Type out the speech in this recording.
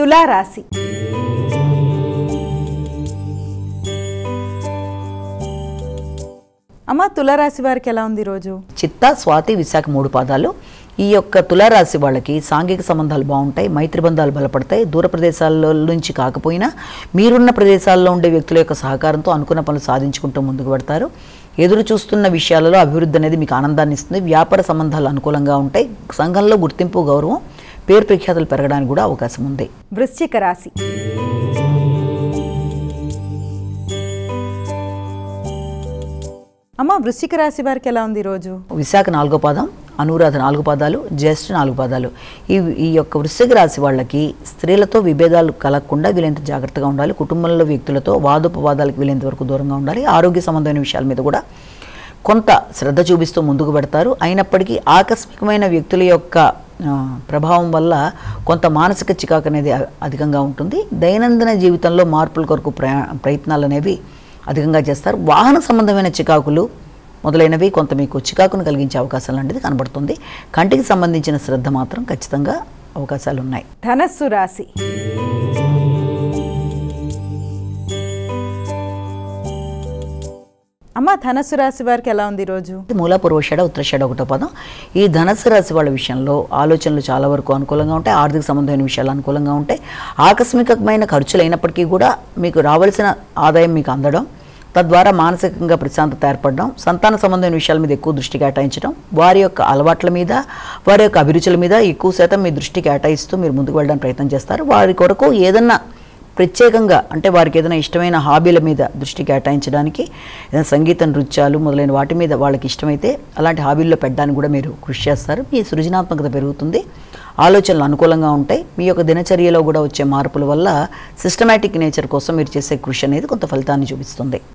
తులారాశి. అమ్మ, తులారాశి వారికి ఎలా ఉంది ఈరోజు? చిత్త, స్వాతి, విశాఖ 3 పాదాలు. ఈ యొక్క తులారాశి వాళ్ళకి సాంఘిక సంబంధాలు బాగుంటాయి, మైత్రి బంధాలు బలపడతాయి. దూర ప్రదేశాల్లో నుంచి కాకపోయినా మీరున్న ప్రదేశాల్లో ఉండే వ్యక్తుల యొక్క సహకారంతో అనుకున్న పనులు సాధించుకుంటూ ముందుకు పెడతారు. ఎదురు చూస్తున్న విషయాలలో అభివృద్ధి అనేది మీకు ఆనందాన్ని ఇస్తుంది. వ్యాపార సంబంధాలు అనుకూలంగా ఉంటాయి. సంఘంలో గుర్తింపు, గౌరవం, పేరు ప్రఖ్యాతులు పెరగడానికి కూడా అవకాశం ఉంది. వృశ్చిక రాశి. అమ్మ, వృశ్చిక రాశి వారికి ఎలా ఉంది ఈరోజు? విశాఖ 4వ పాదం, అనురాధ 4 పాదాలు, జ్యేష్ఠ 4 పాదాలు. ఈ యొక్క వృశ్చిక రాశి వాళ్ళకి స్త్రీలతో విభేదాలు కలగకుండా వీలైనంత జాగ్రత్తగా ఉండాలి. కుటుంబంలో వ్యక్తులతో వాదోపవాదాలకు వీలైనంత వరకు దూరంగా ఉండాలి. ఆరోగ్య సంబంధమైన విషయాల మీద కూడా కొంత శ్రద్ధ చూపిస్తూ ముందుకు పెడతారు. అయినప్పటికీ ఆకస్మికమైన వ్యక్తుల యొక్క ప్రభావం వల్ల కొంత మానసిక చికాకు అనేది అధికంగా ఉంటుంది. దైనందిన జీవితంలో మార్పుల కొరకు ప్రయత్నాలు అనేవి అధికంగా చేస్తారు. వాహన సంబంధమైన చికాకులు మొదలైనవి కొంత మీకు చికాకును కలిగించే అవకాశం లాంటిది కనబడుతుంది. కంటికి సంబంధించిన శ్రద్ధ మాత్రం ఖచ్చితంగా అవకాశాలు ఉన్నాయి. ధనస్సు రాశి. అమ్మ, ధనస్సు రాశి వారికి ఎలా ఉంది ఈరోజు? మూల, పూర్వషాఢ, ఉత్తరాషాఢ 1వ పాదం. ఈ ధనస్సు రాశి వాళ్ళ విషయంలో ఆలోచనలు చాలా వరకు అనుకూలంగా ఉంటాయి. ఆర్థిక సంబంధమైన విషయాలు అనుకూలంగా ఉంటాయి. ఆకస్మికమైన ఖర్చులు అయినప్పటికీ కూడా మీకు రావాల్సిన ఆదాయం మీకు అందడం, తద్వారా మానసికంగా ప్రశాంతత ఏర్పడడం, సంతాన సంబంధమైన విషయాల మీద ఎక్కువ దృష్టి కేటాయించడం, వారి యొక్క అలవాట్ల మీద, వారి యొక్క అభిరుచుల మీద ఎక్కువ శాతం మీ దృష్టి కేటాయిస్తూ మీరు ముందుకు వెళ్ళడానికి ప్రయత్నం చేస్తారు. వారి కొరకు ఏదన్నా ప్రత్యేకంగా, అంటే వారికి ఏదైనా ఇష్టమైన హాబీల మీద దృష్టి కేటాయించడానికి, ఏదైనా సంగీత, నృత్యాలు మొదలైన వాటి మీద వాళ్ళకి ఇష్టమైతే అలాంటి హాబీల్లో పెట్టడానికి కూడా మీరు కృషి చేస్తారు. మీ సృజనాత్మకత పెరుగుతుంది. ఆలోచనలు అనుకూలంగా ఉంటాయి. మీ యొక్క దినచర్యలో కూడా వచ్చే మార్పుల వల్ల సిస్టమేటిక్ నేచర్ కోసం మీరు చేసే కృషి అనేది కొంత ఫలితాన్ని చూపిస్తుంది.